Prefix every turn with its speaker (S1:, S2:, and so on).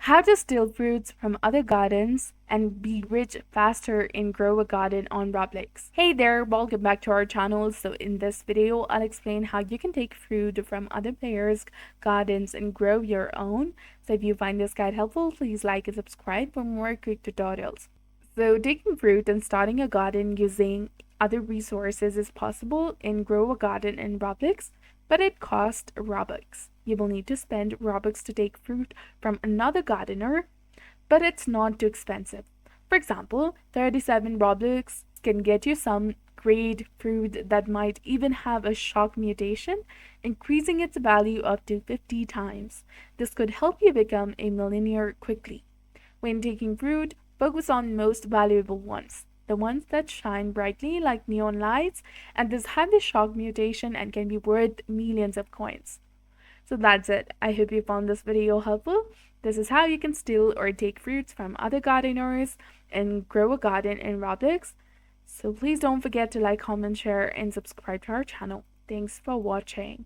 S1: How to steal fruits from other gardens and be rich faster in Grow a Garden on Roblox. Hey there, welcome back to our channel. So in this video, I'll explain how you can take fruit from other players' gardens and grow your own. So if you find this guide helpful, please like and subscribe for more quick tutorials. So taking fruit and starting a garden using other resources is possible in Grow a Garden in Roblox, but it costs Robux. You will need to spend Robux to take fruit from another gardener, but it's not too expensive. For example, 37 Robux can get you some great fruit that might even have a shock mutation, increasing its value up to 50 times. This could help you become a millionaire quickly. When taking fruit, focus on most valuable ones, the ones that shine brightly like neon lights, and this have the shock mutation and can be worth millions of coins. So that's it. I hope you found this video helpful. This is how you can steal or take fruits from other gardeners and grow a garden in Roblox. So please don't forget to like, comment, share, and subscribe to our channel. Thanks for watching.